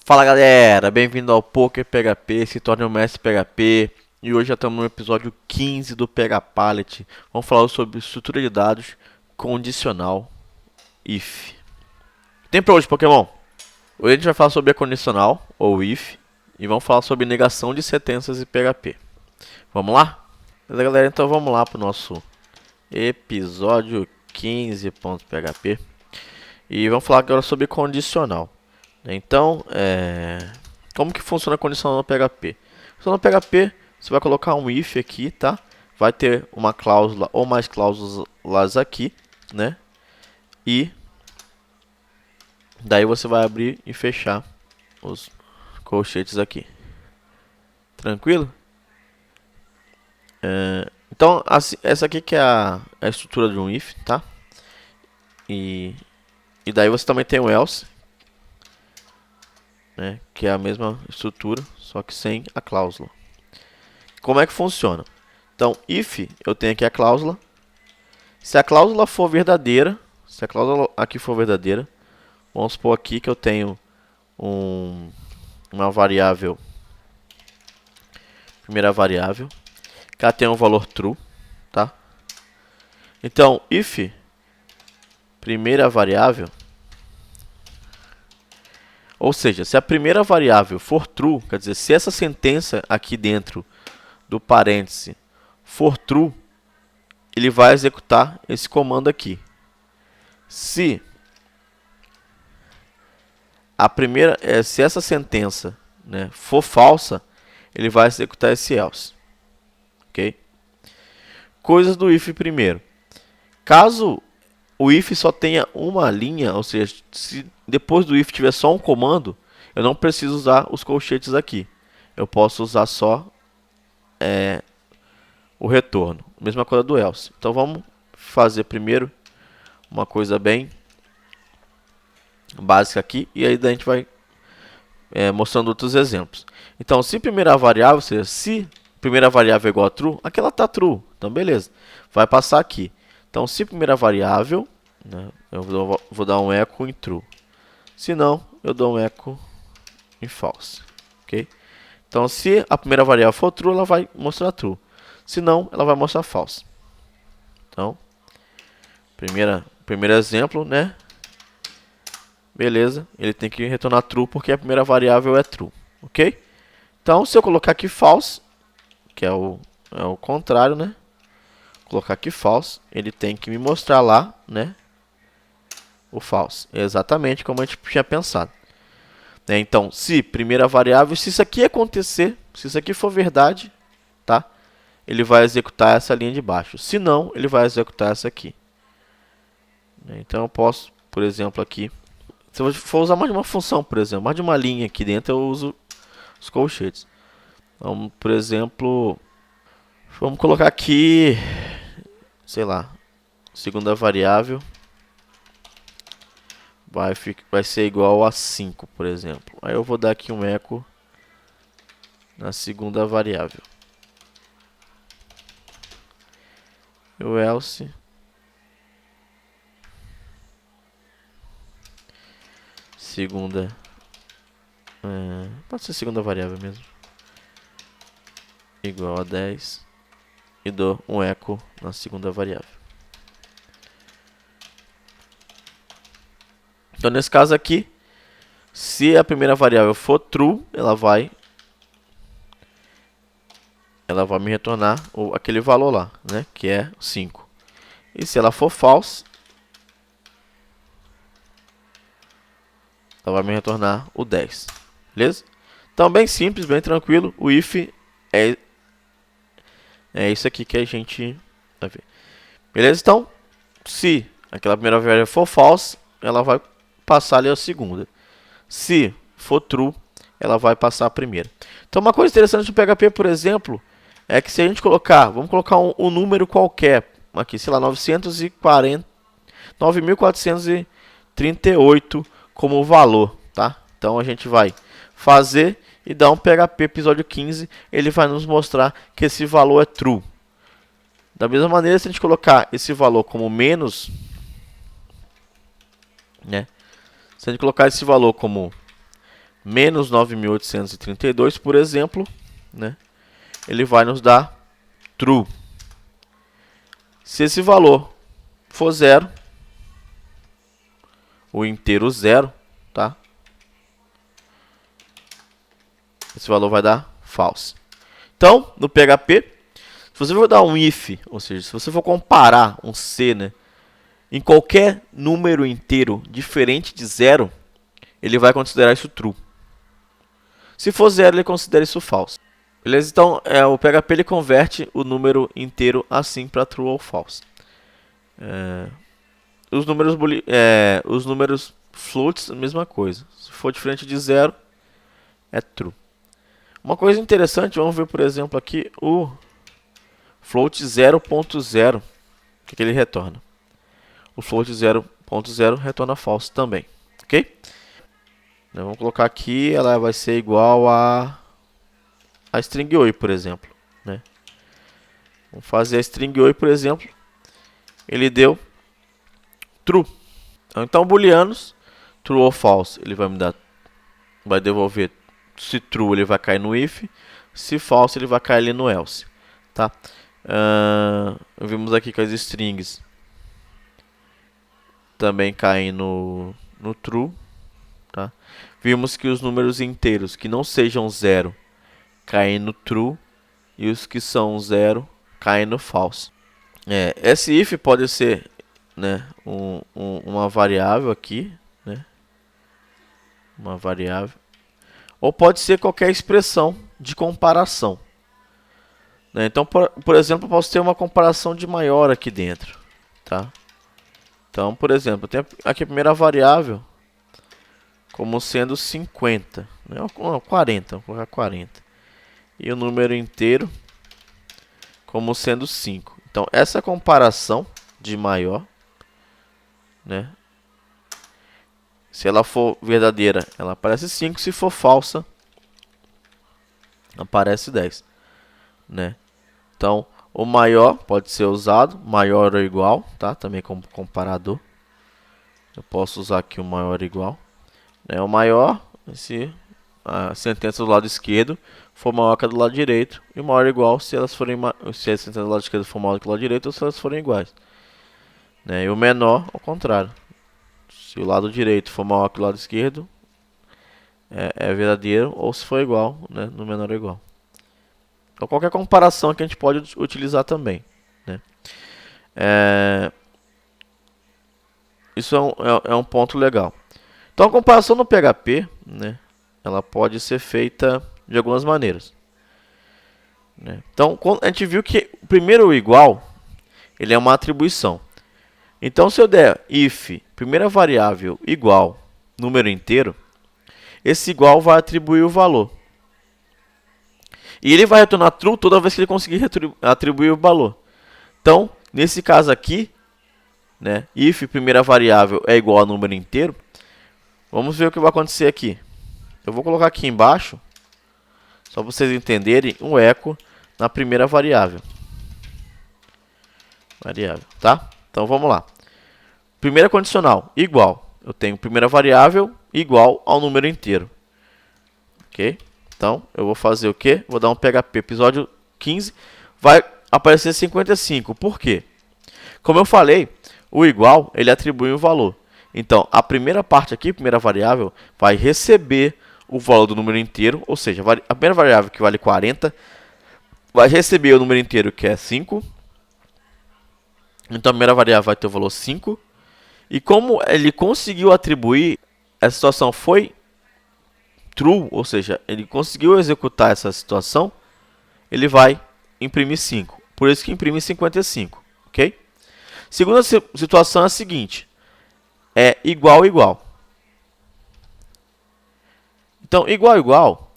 Fala galera, bem-vindo ao Poker PHP, se torne um mestre PHP. E hoje já estamos no episódio 15 do PHPalette. Vamos falar sobre estrutura de dados condicional if. Tem pra hoje, Pokémon? Hoje a gente vai falar sobre a condicional, ou if, e vamos falar sobre negação de sentenças em PHP. Vamos lá? Beleza, galera, então vamos lá para o nosso episódio 15.php. E vamos falar agora sobre condicional. Então, como que funciona a condicional no PHP? Funciona no PHP, você vai colocar um if aqui, tá? Vai ter uma cláusula ou mais cláusulas aqui, né? E daí você vai abrir e fechar os colchetes aqui. Tranquilo? Então, assim, essa aqui que é a estrutura de um if, tá? E daí você também tem o else, né, que é a mesma estrutura, só que sem a cláusula. Como é que funciona? Então, if, eu tenho aqui a cláusula. Se a cláusula for verdadeira, se a cláusula aqui for verdadeira, vamos supor aqui que eu tenho uma variável, primeira variável, que ela tem um valor true, tá? Então, if primeira variável, ou seja, se a primeira variável for true, quer dizer, se essa sentença aqui dentro do parêntese for true, ele vai executar esse comando aqui. Se se essa sentença, né, for falsa, ele vai executar esse else. Ok? Coisas do if primeiro. Caso o if só tenha uma linha, ou seja, se depois do if tiver só um comando, eu não preciso usar os colchetes aqui. Eu posso usar só o retorno. Mesma coisa do else. Então vamos fazer primeiro uma coisa bem básica aqui, e aí a gente vai mostrando outros exemplos. Então, se primeira variável, ou seja, se primeira variável é igual a true, aqui ela está true, então beleza, vai passar aqui. Então, se primeira variável, né, eu vou dar um echo em true. Se não, eu dou um echo em false. Ok? Então, se a primeira variável for true, ela vai mostrar true. Se não, ela vai mostrar false. Então, primeiro exemplo, né? Beleza, ele tem que retornar true porque a primeira variável é true. Ok? Então, se eu colocar aqui false, que é o contrário, né? Colocar aqui false, ele tem que me mostrar lá, né, o false. Exatamente como a gente tinha pensado. Então, se primeira variável, se isso aqui acontecer, se isso aqui for verdade, tá? Ele vai executar essa linha de baixo. Se não, ele vai executar essa aqui. Então, eu posso, por exemplo, aqui, se eu for usar mais de uma função, por exemplo, mais de uma linha aqui dentro, eu uso os colchetes. Então, por exemplo, vamos colocar aqui, sei lá, segunda variável vai ser igual a 5, por exemplo. Aí eu vou dar aqui um echo na segunda variável. E o else segunda, pode ser segunda variável mesmo, igual a 10, e dou um echo na segunda variável. Então, nesse caso aqui, se a primeira variável for true, ela vai me retornar aquele valor lá, né, que é 5. E se ela for false, ela vai me retornar o 10. Beleza? Então, bem simples, bem tranquilo. O if é isso aqui que a gente vai ver. Beleza? Então, se aquela primeira variável for false, ela vai passar ali a segunda. Se for true, ela vai passar a primeira. Então, uma coisa interessante do PHP, por exemplo, é que se a gente colocar, vamos colocar um número qualquer, aqui, sei lá, 9.438 como valor, tá? Então, a gente vai fazer e dar um PHP episódio 15, ele vai nos mostrar que esse valor é true. Da mesma maneira, se a gente colocar esse valor como menos, né? Se a gente colocar esse valor como menos 9.832, por exemplo, né, ele vai nos dar true. Se esse valor for zero, o inteiro zero, tá? Esse valor vai dar false. Então, no PHP, se você for dar um if, ou seja, se você for comparar um C, né, em qualquer número inteiro diferente de zero, ele vai considerar isso true. Se for zero, ele considera isso false. Beleza? Então, o PHP ele converte o número inteiro assim para true ou false. Os números floats, a mesma coisa. Se for diferente de zero, é true. Uma coisa interessante, vamos ver, por exemplo, aqui o float 0.0, o que ele retorna? O float 0.0 retorna false também, ok? Então, vamos colocar aqui, ela vai ser igual a string oi, por exemplo, né? Vamos fazer a string oi, por exemplo, ele deu true. Então, booleanos, true ou false, ele vai devolver. Se true, ele vai cair no if. Se false, ele vai cair ali no else, tá? Vimos aqui que as strings também caem no true, tá? Vimos que os números inteiros que não sejam zero caem no true e os que são zero caem no false. Esse if pode ser, né, uma variável aqui, né? Uma variável. Ou pode ser qualquer expressão de comparação. Né? Então, por exemplo, eu posso ter uma comparação de maior aqui dentro. Tá? Então, por exemplo, eu tenho aqui a primeira variável como sendo 50. Né? 40, vou colocar 40. E o número inteiro como sendo 5. Então, essa comparação de maior, né? Se ela for verdadeira, ela aparece 5. Se for falsa, aparece 10. Né? Então, o maior pode ser usado, maior ou igual, tá? Também como comparador. Eu posso usar aqui o maior ou igual. Né? O maior, se a sentença do lado esquerdo for maior que a do lado direito. E o maior ou igual se elas forem se a sentença do lado esquerdo for maior que o lado direito ou se elas forem iguais. Né? E o menor, ao contrário. Se o lado direito for maior que o lado esquerdo, é verdadeiro, ou se for igual, né, no menor ou igual. Então, qualquer comparação que a gente pode utilizar também. Né? Isso é um ponto legal. Então, a comparação no PHP, né, ela pode ser feita de algumas maneiras. Né? Então, a gente viu que o primeiro igual, ele é uma atribuição. Então, se eu der if, primeira variável, igual, número inteiro, esse igual vai atribuir o valor. E ele vai retornar true toda vez que ele conseguir atribuir o valor. Então, nesse caso aqui, né, if, primeira variável, é igual a número inteiro, vamos ver o que vai acontecer aqui. Eu vou colocar aqui embaixo, só para vocês entenderem, um eco na primeira variável. Tá? Então, vamos lá. Primeira condicional, igual. Eu tenho primeira variável igual ao número inteiro. Ok? Então, eu vou fazer o quê? Vou dar um PHP episódio 15. Vai aparecer 55. Por quê? Como eu falei, o igual, ele atribui um valor. Então, a primeira parte aqui, primeira variável, vai receber o valor do número inteiro. Ou seja, a primeira variável que vale 40 vai receber o número inteiro que é 5. Então, a primeira variável vai ter o valor 5. E como ele conseguiu atribuir, essa situação foi true, ou seja, ele conseguiu executar essa situação, ele vai imprimir 5. Por isso que imprime 55, ok? Segunda situação é a seguinte, é igual, igual. Então, igual, igual,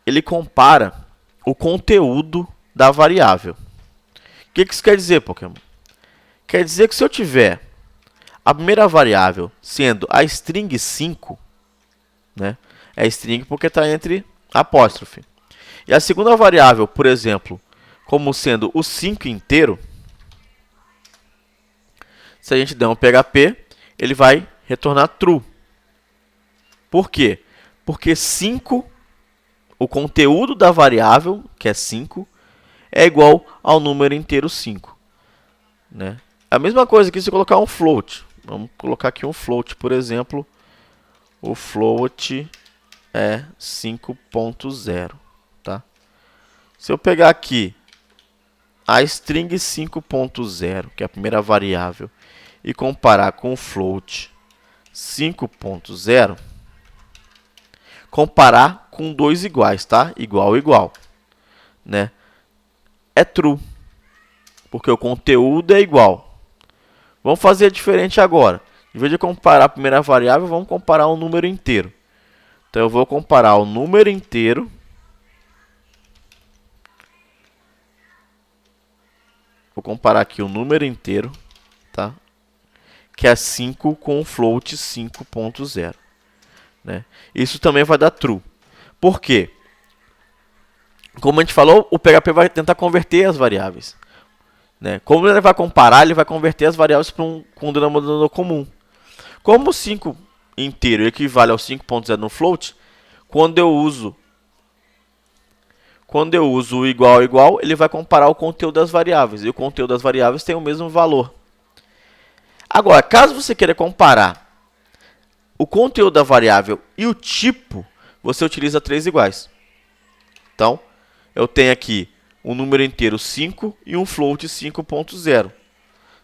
ele compara o conteúdo da variável. O que isso quer dizer, Pokémon? Quer dizer que se eu tiver a primeira variável sendo a string 5, né? É string porque está entre apóstrofe. E a segunda variável, por exemplo, como sendo o 5 inteiro, se a gente der um PHP, ele vai retornar true. Por quê? Porque 5, o conteúdo da variável, que é 5, é igual ao número inteiro 5. Né? A mesma coisa que se eu colocar um float. Vamos colocar aqui um float, por exemplo. O float é 5.0. Tá? Se eu pegar aqui a string 5.0, que é a primeira variável, e comparar com o float 5.0, comparar com dois iguais, tá? Igual, igual. Né? É true, porque o conteúdo é igual. Vamos fazer diferente agora. Em vez de comparar a primeira variável, vamos comparar um número inteiro. Então, eu vou comparar o número inteiro vou comparar aqui o número inteiro, tá? Que é 5 com o float 5.0. Né? Isso também vai dar true. Por quê? Como a gente falou, o PHP vai tentar converter as variáveis. Né? Como ele vai comparar, ele vai converter as variáveis para um denominador comum. Como o 5 inteiro equivale ao 5.0 no float, quando eu uso o igual igual, ele vai comparar o conteúdo das variáveis. E o conteúdo das variáveis tem o mesmo valor. Agora, caso você queira comparar o conteúdo da variável e o tipo, você utiliza 3 iguais. Então, eu tenho aqui um número inteiro 5 e um float 5.0.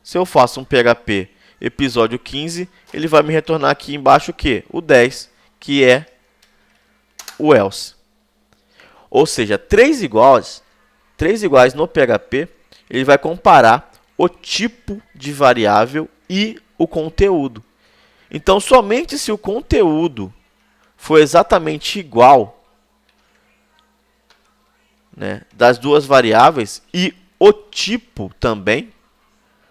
Se eu faço um PHP episódio 15, ele vai me retornar aqui embaixo o quê? O 10, que é o else. Ou seja, 3 iguais no PHP, ele vai comparar o tipo de variável e o conteúdo. Então, somente se o conteúdo for exatamente igual, né, das duas variáveis e o tipo também,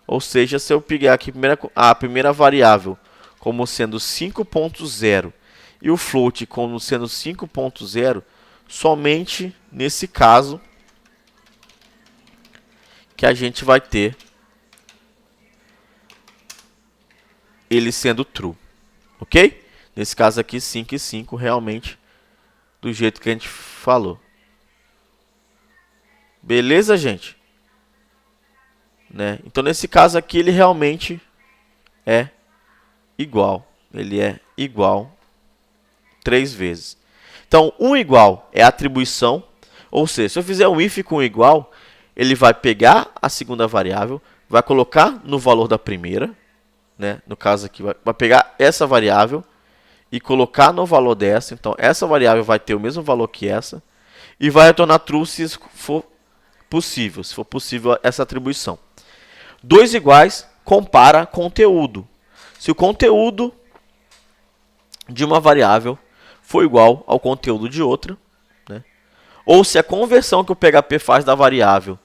ou seja, se eu pegar aqui a primeira variável como sendo 5.0 e o float como sendo 5.0, somente nesse caso que a gente vai ter ele sendo true, ok? Nesse caso aqui, 5 e 5 realmente do jeito que a gente falou. Beleza, gente? Né? Então, nesse caso aqui, ele realmente é igual. Ele é igual 3 vezes. Então, um igual é atribuição, ou seja, se eu fizer um if com igual, ele vai pegar a segunda variável, vai colocar no valor da primeira, né? No caso aqui, vai pegar essa variável e colocar no valor dessa. Então, essa variável vai ter o mesmo valor que essa e vai retornar true se for possível essa atribuição. Dois iguais compara conteúdo. Se o conteúdo de uma variável for igual ao conteúdo de outra, né? Ou se a conversão que o PHP faz da variável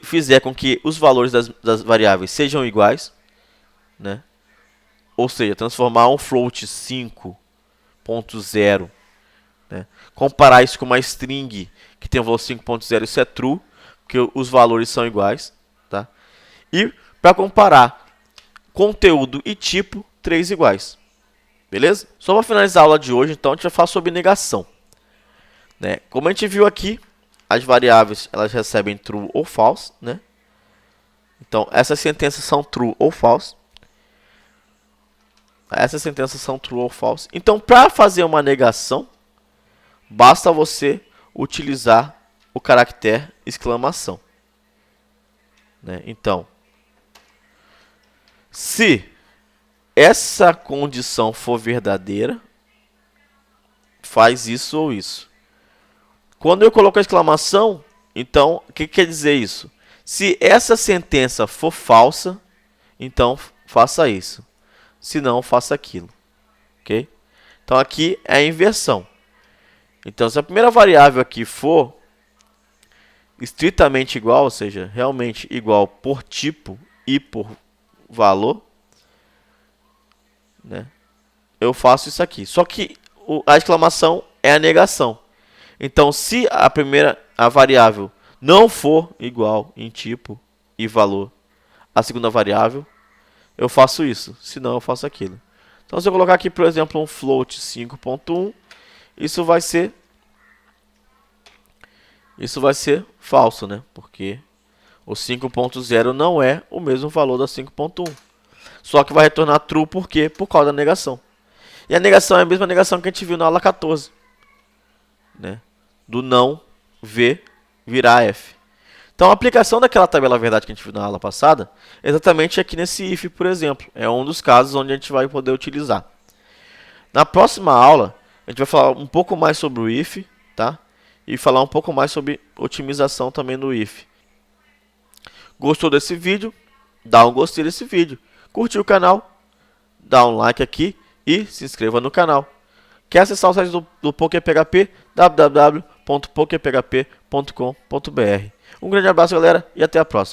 fizer com que os valores das variáveis sejam iguais, né? Ou seja, transformar um float 5.0, né? Comparar isso com uma string que tem o valor 5.0, isso é true, porque os valores são iguais. Tá? E para comparar conteúdo e tipo, 3 iguais. Beleza? Só para finalizar a aula de hoje, então, a gente vai falar sobre negação. Né? Como a gente viu aqui, as variáveis elas recebem true ou false. Né? Então, essas sentenças são true ou false. Essas sentenças são true ou false. Então, para fazer uma negação, basta você utilizar o caractere exclamação. Né? Então, se essa condição for verdadeira, faz isso ou isso. Quando eu coloco a exclamação, então, o que quer dizer isso? Se essa sentença for falsa, então faça isso. Se não, faça aquilo. Ok? Então, aqui é a inversão. Então, se a primeira variável aqui for estritamente igual, ou seja, realmente igual por tipo e por valor, né, eu faço isso aqui. Só que a exclamação é a negação. Então, se a variável não for igual em tipo e valor à segunda variável, eu faço isso. Se não, eu faço aquilo. Então, se eu colocar aqui, por exemplo, um float 5.1 isso vai ser falso, né? Porque o 5.0 não é o mesmo valor da 5.1. Só que vai retornar true por quê? Por causa da negação. E a negação é a mesma negação que a gente viu na aula 14, né? Do não V virar F. Então a aplicação daquela tabela verdade que a gente viu na aula passada é exatamente aqui nesse if, por exemplo. É um dos casos onde a gente vai poder utilizar. Na próxima aula, a gente vai falar um pouco mais sobre o if, tá? E falar um pouco mais sobre otimização também no if. Gostou desse vídeo? Dá um gostei desse vídeo. Curtiu o canal? Dá um like aqui e se inscreva no canal. Quer acessar o site do PokéPHP? www.pokephp.com.br. Um grande abraço, galera, e até a próxima.